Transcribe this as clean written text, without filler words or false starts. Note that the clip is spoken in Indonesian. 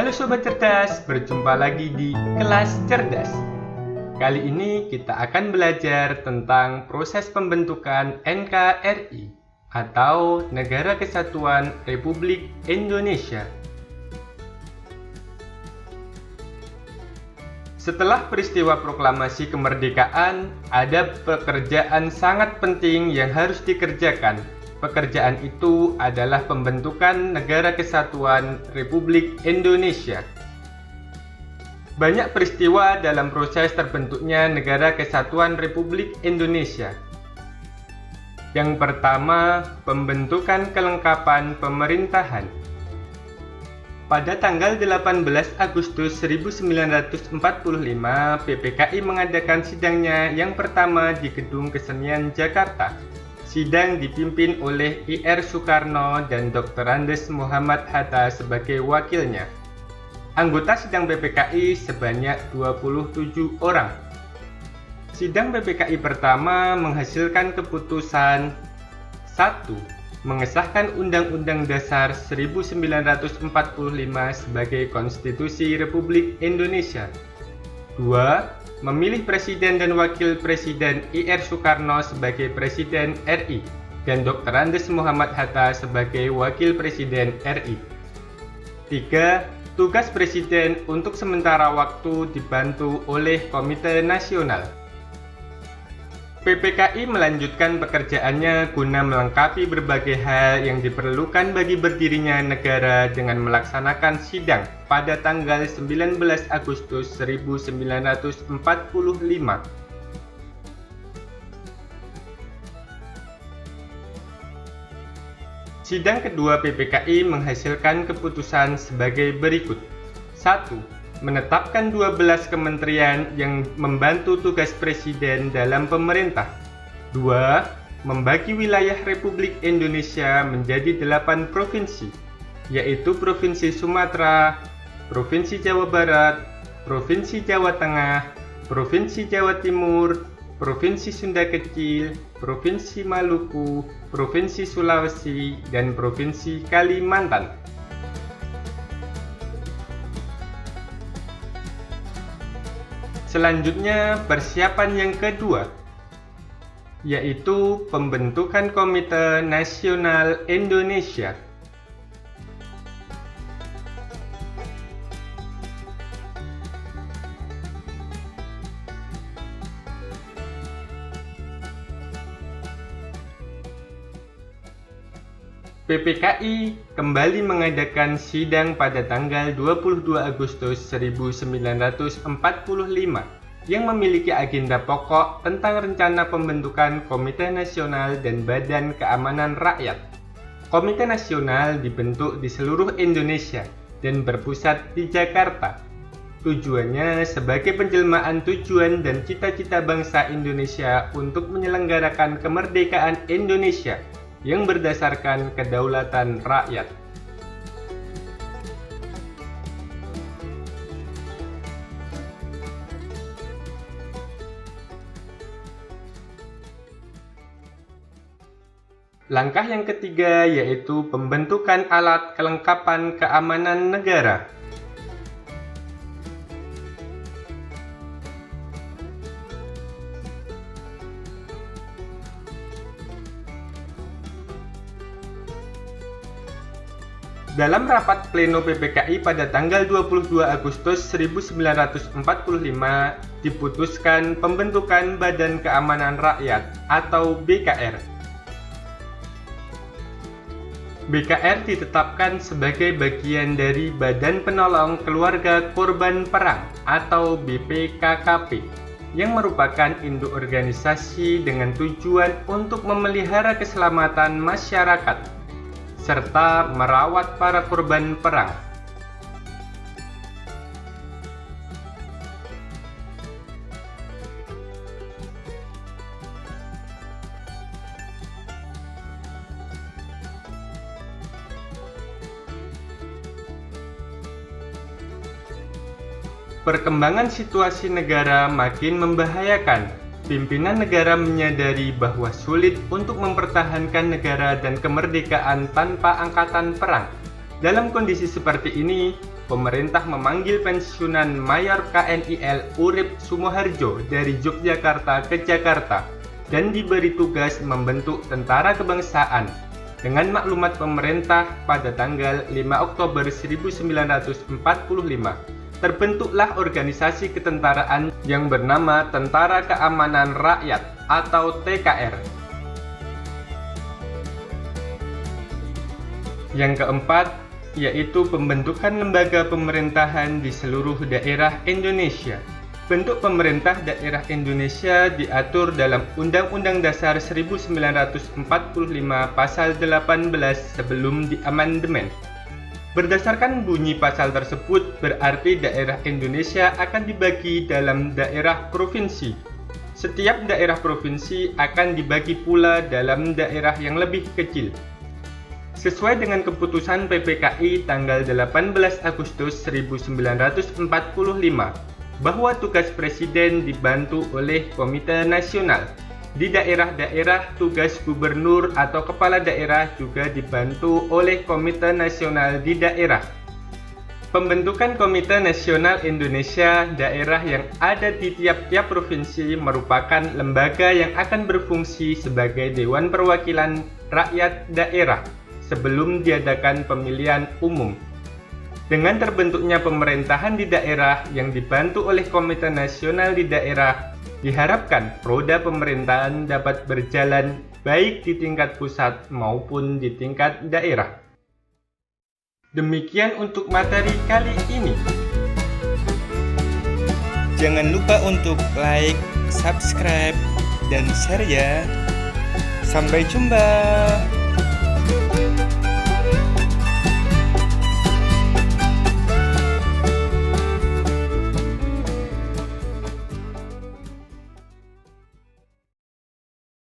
Halo Sobat Cerdas, berjumpa lagi di Kelas Cerdas. Kali ini kita akan belajar tentang proses pembentukan NKRI atau Negara Kesatuan Republik Indonesia. Setelah peristiwa proklamasi kemerdekaan, ada pekerjaan sangat penting yang harus dikerjakan. Pekerjaan itu adalah pembentukan Negara Kesatuan Republik Indonesia. Banyak peristiwa dalam proses terbentuknya Negara Kesatuan Republik Indonesia. Yang pertama, pembentukan kelengkapan pemerintahan. Pada tanggal 18 Agustus 1945, PPKI mengadakan sidangnya yang pertama di Gedung Kesenian Jakarta. Sidang dipimpin oleh Ir Soekarno dan Dr. Andes Muhammad Hatta sebagai wakilnya. Anggota sidang PPKI sebanyak 27 orang. Sidang PPKI pertama menghasilkan keputusan 1. Mengesahkan Undang-Undang Dasar 1945 sebagai Konstitusi Republik Indonesia. 2. Memilih Presiden dan Wakil Presiden Ir Soekarno sebagai Presiden RI dan Dr. Andes Muhammad Hatta sebagai Wakil Presiden RI. 3. Tugas Presiden untuk sementara waktu dibantu oleh Komite Nasional. PPKI melanjutkan pekerjaannya guna melengkapi berbagai hal yang diperlukan bagi berdirinya negara dengan melaksanakan sidang pada tanggal 19 Agustus 1945. Sidang kedua PPKI menghasilkan keputusan sebagai berikut. 1. Menetapkan 12 kementerian yang membantu tugas Presiden dalam pemerintah. 2. Membagi wilayah Republik Indonesia menjadi 8 provinsi, yaitu Provinsi Sumatera, Provinsi Jawa Barat, Provinsi Jawa Tengah, Provinsi Jawa Timur, Provinsi Sunda Kecil, Provinsi Maluku, Provinsi Sulawesi, dan Provinsi Kalimantan. Selanjutnya, persiapan yang kedua, yaitu pembentukan Komite Nasional Indonesia. PPKI kembali mengadakan sidang pada tanggal 22 Agustus 1945 yang memiliki agenda pokok tentang rencana pembentukan Komite Nasional dan Badan Keamanan Rakyat. Komite Nasional dibentuk di seluruh Indonesia dan berpusat di Jakarta. Tujuannya sebagai penjelmaan tujuan dan cita-cita bangsa Indonesia untuk menyelenggarakan kemerdekaan Indonesia yang berdasarkan kedaulatan rakyat. Langkah yang ketiga yaitu pembentukan alat kelengkapan keamanan negara. Dalam rapat pleno PPKI pada tanggal 22 Agustus 1945 diputuskan pembentukan Badan Keamanan Rakyat atau BKR. BKR ditetapkan sebagai bagian dari Badan Penolong Keluarga Korban Perang atau BPKKP yang merupakan induk organisasi dengan tujuan untuk memelihara keselamatan masyarakat serta merawat para korban perang. Perkembangan situasi negara makin membahayakan. Pimpinan negara menyadari bahwa sulit untuk mempertahankan negara dan kemerdekaan tanpa angkatan perang. Dalam kondisi seperti ini, pemerintah memanggil pensiunan Mayor KNIL Urip Sumoharjo dari Yogyakarta ke Jakarta dan diberi tugas membentuk tentara kebangsaan. Dengan maklumat pemerintah pada tanggal 5 Oktober 1945, terbentuklah organisasi ketentaraan yang bernama Tentara Keamanan Rakyat atau TKR. Yang keempat, yaitu pembentukan lembaga pemerintahan di seluruh daerah Indonesia. Bentuk pemerintah daerah Indonesia diatur dalam Undang-Undang Dasar 1945 Pasal 18 sebelum diamandemen. Berdasarkan bunyi pasal tersebut, berarti daerah Indonesia akan dibagi dalam daerah provinsi. Setiap daerah provinsi akan dibagi pula dalam daerah yang lebih kecil. Sesuai dengan keputusan PPKI tanggal 18 Agustus 1945, bahwa tugas presiden dibantu oleh Komite Nasional. Di daerah-daerah, tugas gubernur atau kepala daerah juga dibantu oleh Komite Nasional di daerah. Pembentukan Komite Nasional Indonesia Daerah yang ada di tiap-tiap provinsi merupakan lembaga yang akan berfungsi sebagai Dewan Perwakilan Rakyat Daerah sebelum diadakan pemilihan umum. Dengan terbentuknya pemerintahan di daerah yang dibantu oleh Komite Nasional di daerah, diharapkan roda pemerintahan dapat berjalan baik di tingkat pusat maupun di tingkat daerah. Demikian untuk materi kali ini. Jangan lupa untuk like, subscribe, dan share ya. Sampai jumpa.